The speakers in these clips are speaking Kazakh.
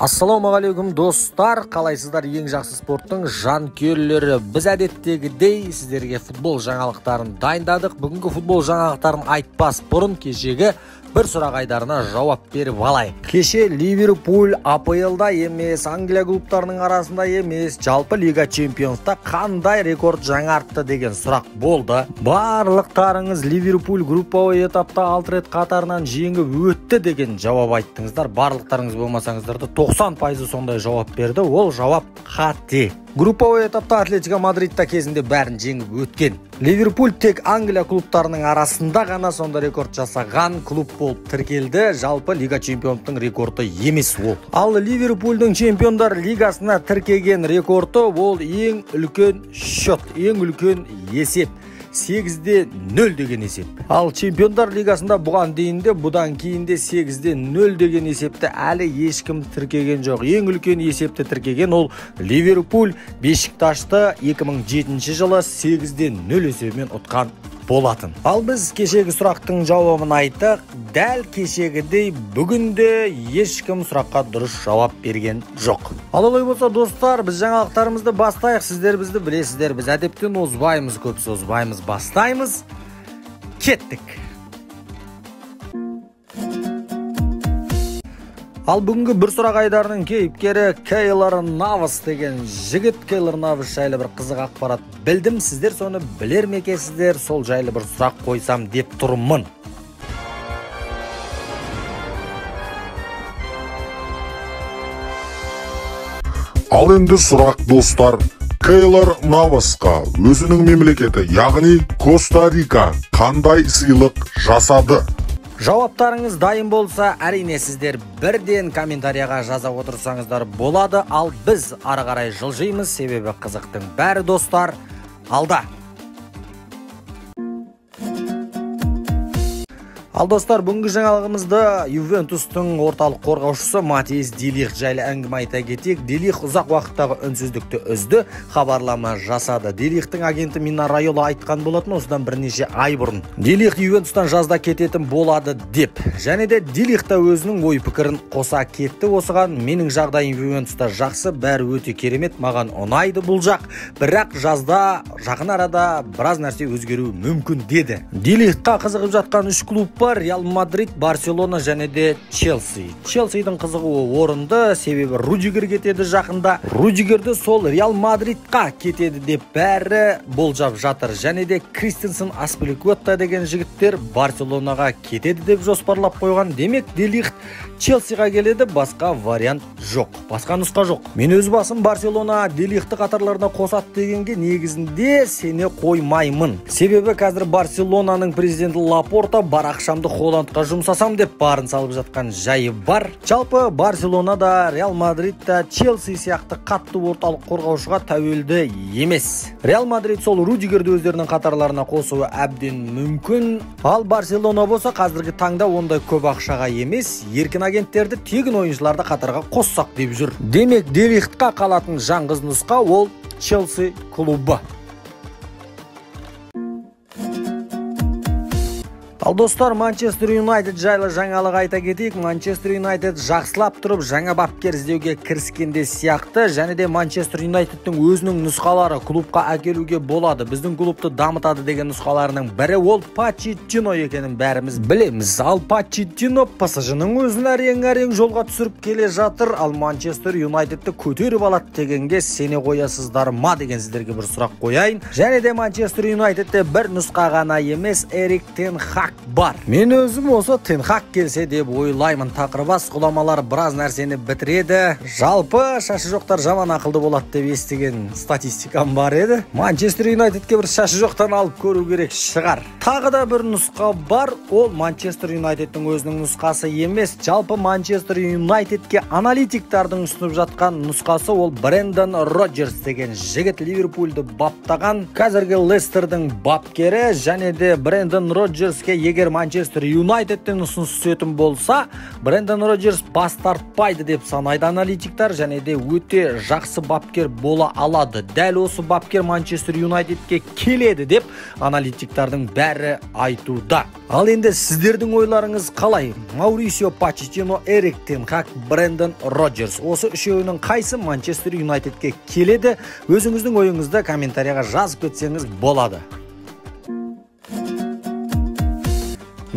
Ассалаумағалейкум достар, қалайсыздар? Ең жақсы спорттың жанкүйерлері. Біз әдеттегідей сіздерге футбол жаңалықтарын дайындадық. Бүгінгі футбол жаңалықтарын айтпас бұрын кешегі бір сұрақ айдарына жауап беріп алайық. Кеше Ливерпуль АПЛ-да емес, Англия клубтарының арасында емес, жалпы Лига Чемпионста қандай рекорд жаңартты деген сұрақ болды. Барлықтарыңыз Ливерпуль групповой этапта 6 рет қатарынан жеңіп өтті деген жауап айттыңыздар. Барлықтарыңыз болмасаңыздар да 90% сондай жауап берді. Ол жауап қате. Групповой этапта Атлетико Мадридта кезінде бәрін жеңіп өткен. Ливерпуль тек Англия клубтарының арасында ғана сонда рекорд жасаған клуб болып тіркелді. Жалпы Лига Чемпиондың рекорды емес ол. Ал Ливерпульдің Чемпиондар Лигасына тіркеген рекорды ол ең үлкен счет, ең үлкен есеп. 8-0 деген есеп. Ал Чемпиондар Лигасында бұған дейінде, бұдан кейінде 8-0 деген есепті әлі ешкім тіркеген жоқ. Ең үлкен есепті тіркеген ол Ливерпуль Бешикташты 2007 жылы 8-0 есебімен ұтқан болатын. Ал біз кешегі сұрақтың жауабын айттық. Дәл кешегідей бүгінде ешкім сұраққа дұрыс жауап берген жоқ. Ал олай болса достар, біз жаңалықтарымызды бастайық. Сіздер бізді білесіздер. Біз әдептен озбаймыз, көп созбаймыз, бастаймыз. Кеттік. Ал бүгінгі бір сұрақ айдарының кейіпкері Кейлор Навас деген жігіт. Кейлор Навас жайлы бір қызық ақпарат білдім. Сіздер соны білер ме екенсіздер? Сол жайлы бір сұрақ қойсам деп тұрмын. Ал енді сұрақ достар, Кейлор Навасқа өзінің мемлекеті, яғни Коста-Рика қандай сыйлық жасады? Жауаптарыңыз дайын болса, әрине сіздер бірден комментарияға жаза отырсаңыздар болады. Ал біз ары қарай жылжимыз, себебі қызықтың бәрі достар алда. Ал достар, бүгінгі жаңалығымызды Ювентустың орталық қорғаушысы Матиас де Лихт жайлы әңгіме айта кетейік. Де Лихт ұзақ уақыттағы үнсіздікті үзді, хабарлама жасады. Де Лихттің агенті Мина Райола айтқан болатын осыдан бірнеше ай бұрын. Де Лихт Ювентустан жазда кететін болады деп. Және де Де Лихт өзінің ой пікірін қоса кетті. Осыған менің жағдайым Ювентуста жақсы, бәрі өте керемет, маған ұнайды бұл жақ. Бірақ жазда жақын арада біраз нәрсе өзгеруі мүмкін деді. Де Лихтқа қызығып жатқан 3 клуб Реал Мадрид, Барселона және де Челси. Челсидің қызығуы орынды, себебі Рудигер кетеді жақында. Рудигерді сол Реал Мадридқа кетеді деп бәрі болжап жатыр. Және де Кристенсен, Аспиликуэта деген жігіттер Барселонаға кетеді деп жоспарлап қойған. Демек, Де Лихт Челсиға келеді, басқа вариант жоқ, басқа нұсқа жоқ. Мен өз басым Барселона Де Лихтті қатарларына қосады дегенге негізінде сене қоймаймын. Себебі қазір Барселонаның президенті Лапорта бар ақшамды Холландқа жұмсасам деп барын салып жатқан жайы бар. Жалпы Барселона да, Реал Мадрид та, Челси сияқты қатты орталық қорғаушыға тәуелді емес. Реал Мадрид сол Рудигерді өздерінің қатарларына қосуы әбден мүмкін. Ал Барселона болса қазіргі таңда ондай көп ақшаға емес, еркін агенттерді тегін ойыншыларды қатарға қоссақ деп жүр. Демек, Де Лихтқа қалатын жаңғыз нұсқа ол Челси клубы. Ал достар, Манчестер Юнайтед жайлы жаңалық айта кетейік. Манчестер Юнайтед жақсылап тұрып жаңа бапкер іздеуге кіріскенде сияқты, және де Манчестер Юнайтедтің өзінің нұсқалары клубқа әкелуге болады. Біздің клубты дамытады деген нұсқаларының бірі ол Почеттино екенін бәріміз білеміз. Ал Почеттино ПСЖ-ның өзін әрең жолға түсіріп келе жатыр. Ал Манчестер Юнайтедті көтеріп алады дегенге сене қоясыздар ма деген сіздерге бір сұрақ қояйын. Және де Манчестер Юнайтедте бір нұсқа ғана емес, Эрик Тен Хаг бар. Мен өзім осы Тен Хаг келсе деп ойлаймын. Тақырбас ғұламалар біраз нәрсені бітіреді. Жалпы шашы жоқтар жаман ақылды болады деп естіген статистикам бар еді. Манчестер Юнайтедке бір шашы жоқтан алып көру керек шығар. Тағы да бір нұсқа бар, ол Манчестер Юнайтедтің өзінің нұсқасы емес. Жалпы Манчестер Юнайтедке аналитиктардың ұсынып жатқан нұсқасы ол Брендан Роджерс деген жігіт, Ливерпульді баптаған, қазіргі Лестердің бапкері. Және де Брендан Роджерске егер Манчестер Юнайтедтен ұсыныс түсетін болса, Брендан Роджерс бас тартпайды деп санайды аналитиктер, және де өте жақсы бапкер бола алады. Дәл осы бапкер Манчестер Юнайтедке келеді деп аналитиктердің бәрі айтуда. Ал енді сіздердің ойларыңыз қалай? Маурисио Почеттино, Эрик тен Хаг, Брендан Роджерс. Осы үшеуінің қайсы Манчестер Юнайтедке келеді? Өзіңіздің ойыңызды комментарияға жазып кетсеңіз болады.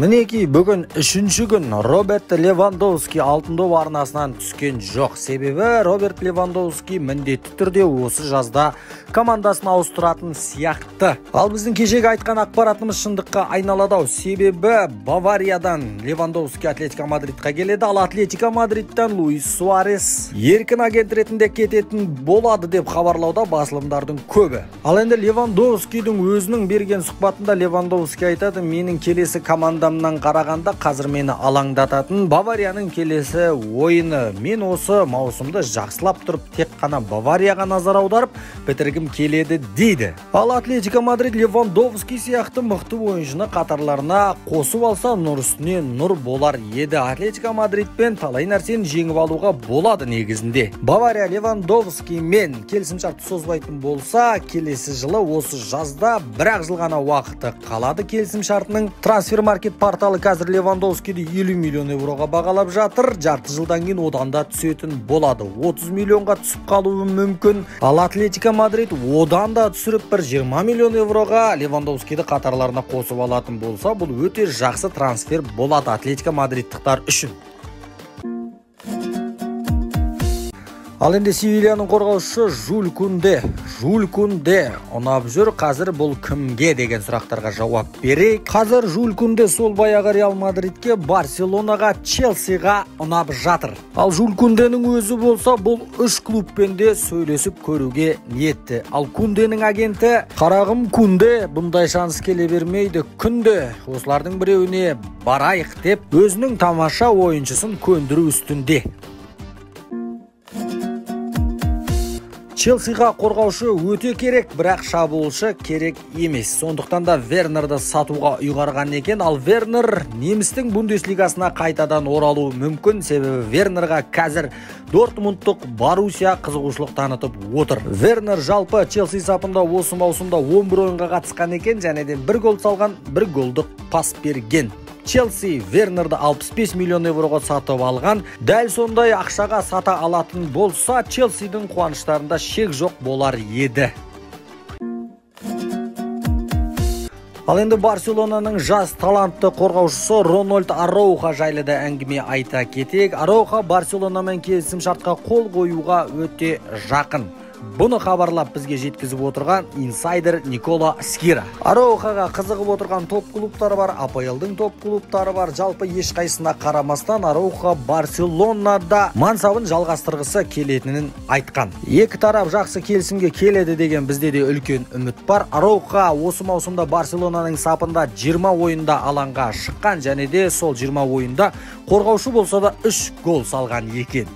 Мінеки, бүгін 3-ші күн Роберт Левандовски алтын доп арнасынан түскен жоқ. Себебі Роберт Левандовски міндетті түрде осы жазда командасын ауыстыратын сияқты. Ал біздің кешегі айтқан ақпаратымыз шындыққа айналадау. Себебі Бавариядан Левандовски Атлетико Мадридқа келеді, ал Атлетико Мадридтан Луис Суарес еркін агент ретінде кететін болады деп хабарлауда басылымдардың көбі. Ал енді Левандовскидің өзінің берген сұхбатында Левандовски айтады: менің келесі командамнан қарағанда қазір мені алаңдататын Баварияның келесі ойыны. Мен осы маусымды жақсылап тұрып тек қана Баварияға назар аударып бітіргім келеді дейді. Ал Атлетико Мадрид Левандовски сияқты мықты ойыншыны қатарларына қосып алса, нұр үстіне нұр болар еді. Атлетико Мадридпен талай нәрсені жеңіп алуға болады негізінде. Бавария Левандовски мен келісімшартты созбайтын болса, келесі жылы осы жазда бір-ақ жыл ғана уақыты қалады келісімшартының. Трансфермаркет порталы қазір Левандовскиді 50 миллион евроға бағалап жатыр. Жарты жылдан кейін одан да түсетін болады. 30 миллионға түсіп қалуы мүмкін. Ал Атлетико Мадрид одан да түсіріп бір 20 миллион евроға Левандовскиді қатарларына қосып алатын болса, бұл өте жақсы трансфер болады Атлетико Мадридтықтар үшін. Ал енді Севильяның қорғаушысы Жюль Кунде ұнап жүр. Қазір бұл кімге деген сұрақтарға жауап берейік. Қазір Жюль Кунде сол баяғы Реал Мадридке, Барселонаға, Челсиға ұнап жатыр. Ал Жюль Кунденің өзі болса, бұл 3 клубпен де сөйлесіп көруге ниетті. Ал Кунденің агенті: қарағым Кунде, бұндай шанс келе бермейді күнде. Осылардың біреуіне барайық деп өзінің тамаша ойыншысын көндіру үстінде. Челсиға қорғаушы өте керек, бірақ шабуылшы керек емес. Сондықтан да Вернерді сатуға ұйғарған екен. Ал Вернер немістің Бундеслигасына қайтадан оралуы мүмкін, себебі Вернерға қазір Дортмундтық Боруссия қызығушылық танытып отыр. Вернер жалпы Челси сапында осы маусымда 11 ойынға қатысқан екен, және де 1 гол салған, 1 голдық пас берген. Челси Вернерді 65 миллион евроға сатып алған. Дәл сондай ақшаға сата алатын болса, Челсидің қуаныштарында шек жоқ болар еді. Ал енді Барселонаның жас талантты қорғаушысы Рональд Араухо жайлы да әңгіме айта кетейік. Араухо Барселонамен келісімшартқа қол қоюға өте жақын. Бұны хабарлап бізге жеткізіп отырған инсайдер Никола Скира. Араухоға қызығып отырған топ клубтары бар, АПЛ-дың топ клубтары бар. Жалпы ешқайсына қарамастан Араухо Барселонада мансабын жалғастырғысы келетінін айтқан. Екі тарап жақсы келісімге келеді деген бізде де үлкен үміт бар. Араухо осы маусымда Барселонаның сапында 20 ойында алаңға шыққан, және де сол 20 ойында қорғаушы болса да 3 гол салған екен.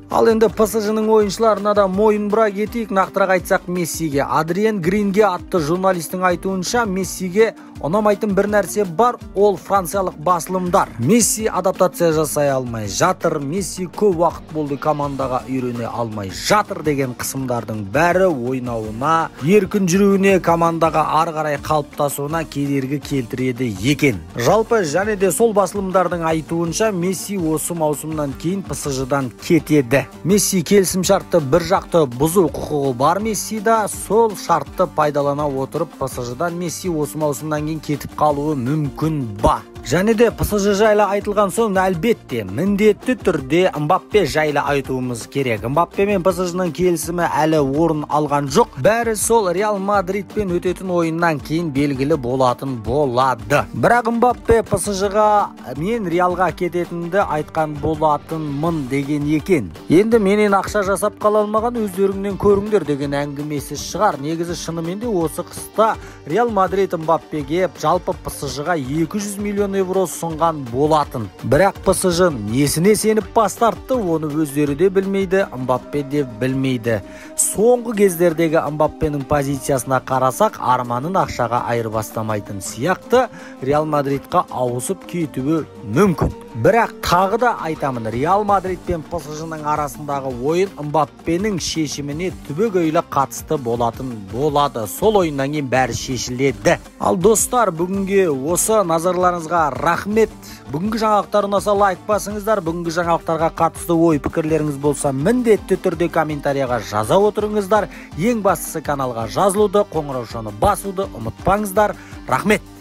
Ал енді ПСЖ-ның ойыншыларына да мойын бұра кетейік. Нақтырақ айтсақ, Мессиге. Адриен Гринге атты журналистің айтуынша, Мессиге ұнамайтын бір нәрсе бар, ол франциялық басылымдар. Месси адаптация жасай алмай жатыр, Месси көп уақыт болды командаға үйрене алмай жатыр деген қысымдардың бәрі ойнауына, еркін жүруіне, командаға ары қарай қалыптасуына кедергі келтіреді екен. Жалпы және де сол басылымдардың айтуынша, Месси осы маусымнан кейін ПСЖ-дан кетеді. Месси келісім шартты бір жақты бұзу құқығы бар Мессида, сол шартты пайдалана отырып ПСЖ-дан Месси осы маусымнан кейін кетіп қалуы мүмкін ба. Және де ПСЖ жайлы айтылған соң, әлбетте міндетті түрде Мбаппе жайлы айтуымыз керек. Мбаппе мен ПСЖ-ның келісімі әлі орын алған жоқ. Бәрі сол Реал Мадридпен өтетін ойыннан кейін белгілі болатын болады. Бірақ Мбаппе ПСЖ-ға мен Реалға кететінді айтқан болатынмын деген екен. Енді менен ақша жасап қала алмаған, өздеріңнен көріңдер деген әңгімесі шығар. Негізі шынымен де осы қыста Реал Мадрид Мбаппеге жалпы ПСЖ-ға 200 миллион евро ұсынған болатын. Бірақ PSG несіне сеніп бас тартты, оны өздері де білмейді, Мбаппе де білмейді. Соңғы кездердегі Мбаппенің позициясына қарасақ, арманын ақшаға айырбастамайтын сияқты Реал Мадридқа ауысып кетуі мүмкін. Бірақ тағы да айтамын, Реал Мадрид пен PSG-ның арасындағы ойын Мбаппенің шешіміне түбегейлі қатысты болатын болады. Сол ойыннан кейін бәрі шешіледі. Ал достар, бүгінге осы, назарларыңызға рахмет. Бүгінгі жаңалықтар ұнаса лайк басыңыздар. Бүгінгі жаңалықтарға қатысты ой пікірлеріңіз болса, міндетті түрде комментарияға жаза отырыңыздар. Ең бастысы каналға жазылуды, қоңыраушаны басуды ұмытпаңыздар. Рахмет.